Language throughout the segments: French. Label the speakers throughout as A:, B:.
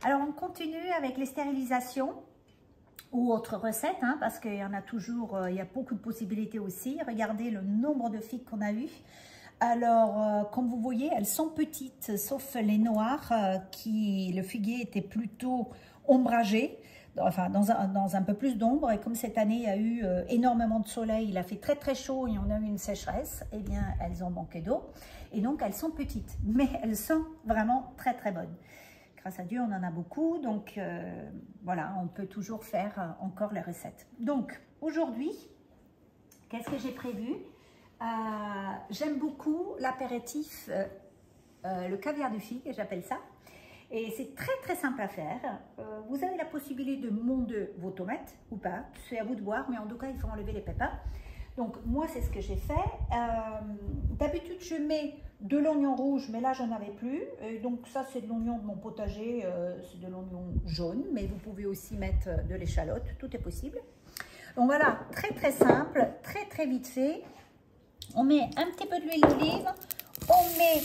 A: Alors on continue avec les stérilisations ou autres recettes, hein, parce qu'il y en a toujours, il y a beaucoup de possibilités aussi. Regardez le nombre de figues qu'on a eu. Alors, comme vous voyez, elles sont petites, sauf les noires, le figuier était plutôt ombragé, enfin dans un peu plus d'ombre. Et comme cette année, il y a eu énormément de soleil, il a fait très très chaud et on a eu une sécheresse, eh bien, elles ont manqué d'eau. Et donc, elles sont petites, mais elles sont vraiment très très bonnes. Grâce à Dieu, on en a beaucoup, donc voilà, on peut toujours faire encore les recettes. Donc, aujourd'hui, qu'est-ce que j'ai prévu? J'aime beaucoup l'apéritif, le caviar de figue, j'appelle ça. Et c'est très très simple à faire. Vous avez la possibilité de monder vos tomates ou pas, c'est à vous de voir, mais en tout cas, il faut enlever les pépins. Donc, moi, c'est ce que j'ai fait. D'habitude, je mets de l'oignon rouge, mais là, je n'en avais plus. Et donc, ça, c'est de l'oignon de mon potager, c'est de l'oignon jaune, mais vous pouvez aussi mettre de l'échalote, tout est possible. Donc, voilà, très, très simple, très, très vite fait. On met un petit peu d'huile d'olive, on met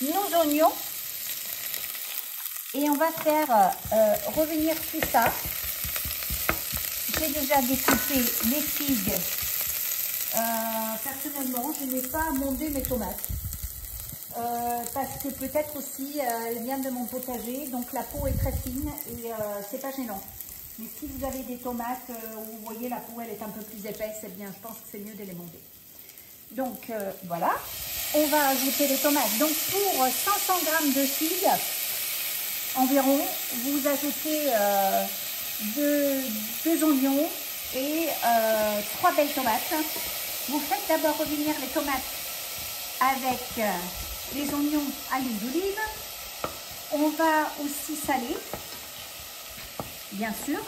A: nos oignons et on va faire revenir tout ça. J'ai déjà découpé les figues. Personnellement, je n'ai pas mondé mes tomates parce que peut-être aussi elles viennent de mon potager, donc la peau est très fine et c'est pas gênant. Mais si vous avez des tomates où vous voyez la peau elle est un peu plus épaisse, eh bien je pense que c'est mieux de les monder. Donc voilà, on va ajouter les tomates. Donc pour 500 g de figues environ, vous ajoutez deux oignons et 3 belles tomates. Vous faites d'abord revenir les tomates avec les oignons à l'huile d'olive. On va aussi saler, bien sûr.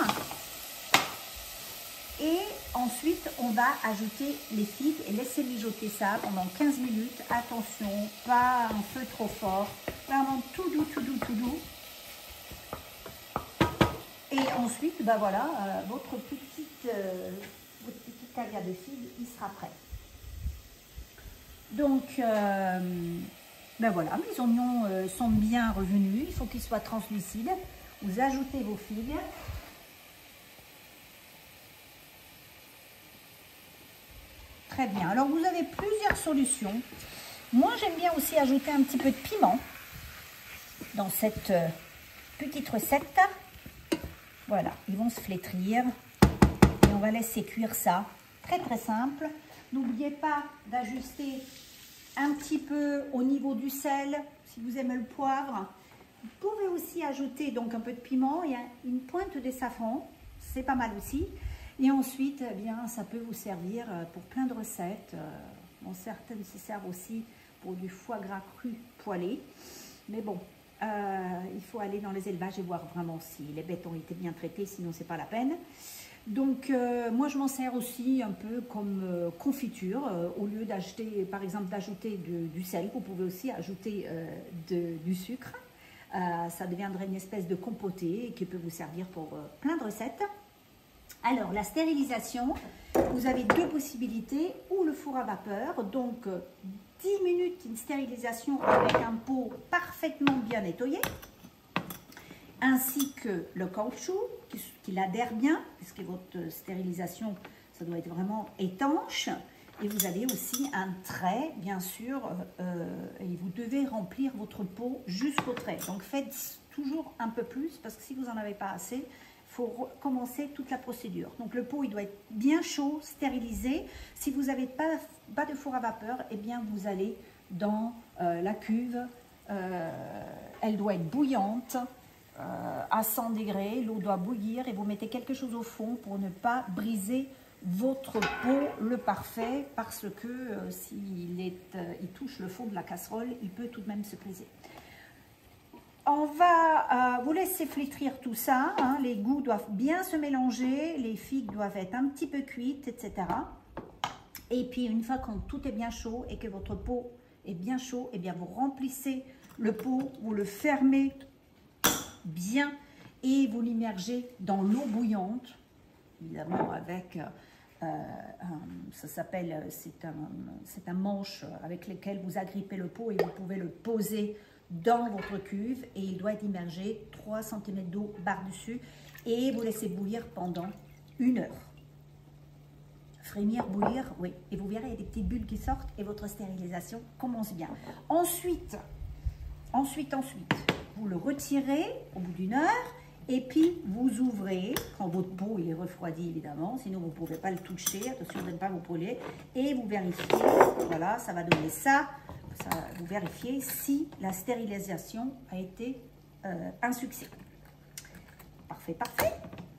A: Et ensuite, on va ajouter les figues et laisser mijoter ça pendant 15 minutes. Attention, pas un feu trop fort. Vraiment tout doux, tout doux, tout doux. Et ensuite, ben voilà, votre petit caviar de figues, il sera prêt. Donc, ben voilà, mes oignons sont bien revenus. Il faut qu'ils soient translucides. Vous ajoutez vos figues. Très bien. Alors, vous avez plusieurs solutions. Moi, j'aime bien aussi ajouter un petit peu de piment dans cette petite recette. Voilà, ils vont se flétrir et on va laisser cuire ça. Très, très simple. N'oubliez pas d'ajuster un petit peu au niveau du sel, si vous aimez le poivre. Vous pouvez aussi ajouter donc un peu de piment et une pointe de safran. C'est pas mal aussi. Et ensuite, eh bien, ça peut vous servir pour plein de recettes. Bon, certaines se servent aussi pour du foie gras cru poêlé. Mais bon, il faut aller dans les élevages et voir vraiment si les bêtes ont été bien traitées, sinon c'est pas la peine. Donc, moi, je m'en sers aussi un peu comme confiture. Au lieu d'acheter, par exemple, d'ajouter du sel, vous pouvez aussi ajouter du sucre. Ça deviendrait une espèce de compoté qui peut vous servir pour plein de recettes. Alors, la stérilisation, vous avez deux possibilités, ou le four à vapeur, donc 10 minutes, une stérilisation avec un pot parfaitement bien nettoyé, ainsi que le caoutchouc, qu'il adhère bien, puisque votre stérilisation, ça doit être vraiment étanche. Et vous avez aussi un trait, bien sûr, et vous devez remplir votre pot jusqu'au trait. Donc, faites toujours un peu plus, parce que si vous n'en avez pas assez, il faut recommencer toute la procédure. Donc, le pot, il doit être bien chaud, stérilisé. Si vous n'avez pas de four à vapeur, eh bien, vous allez dans la cuve. Elle doit être bouillante. À 100 degrés, l'eau doit bouillir et vous mettez quelque chose au fond pour ne pas briser votre pot, le parfait, parce que s'il il touche le fond de la casserole, il peut tout de même se briser. On va vous laisser flétrir tout ça, hein, les goûts doivent bien se mélanger, les figues doivent être un petit peu cuites, etc. Et puis une fois que tout est bien chaud et que votre pot est bien chaud, eh bien vous remplissez le pot, vous le fermez bien et vous l'immergez dans l'eau bouillante, évidemment avec ça s'appelle, c'est un manche avec lequel vous agrippez le pot et vous pouvez le poser dans votre cuve et il doit être immergé 3 cm d'eau par-dessus et vous laissez bouillir pendant 1 heure. Frémir, bouillir, oui. Et vous verrez, il y a des petites bulles qui sortent et votre stérilisation commence bien. Ensuite, vous le retirez au bout d'1 heure et puis vous ouvrez, quand votre pot il est refroidi évidemment, sinon vous ne pouvez pas le toucher, attention de ne pas vous brûler, et vous vérifiez, voilà, ça va donner ça, vous vérifiez si la stérilisation a été un succès. Parfait, parfait.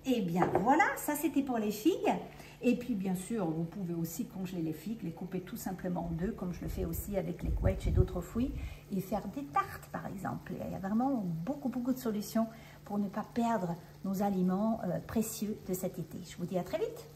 A: Et bien voilà, ça c'était pour les figues. Et puis bien sûr, vous pouvez aussi congeler les figues, les couper tout simplement en 2, comme je le fais aussi avec les quetchs et d'autres fruits, et faire des tartes par exemple. Il y a vraiment beaucoup de solutions pour ne pas perdre nos aliments précieux de cet été. Je vous dis à très vite.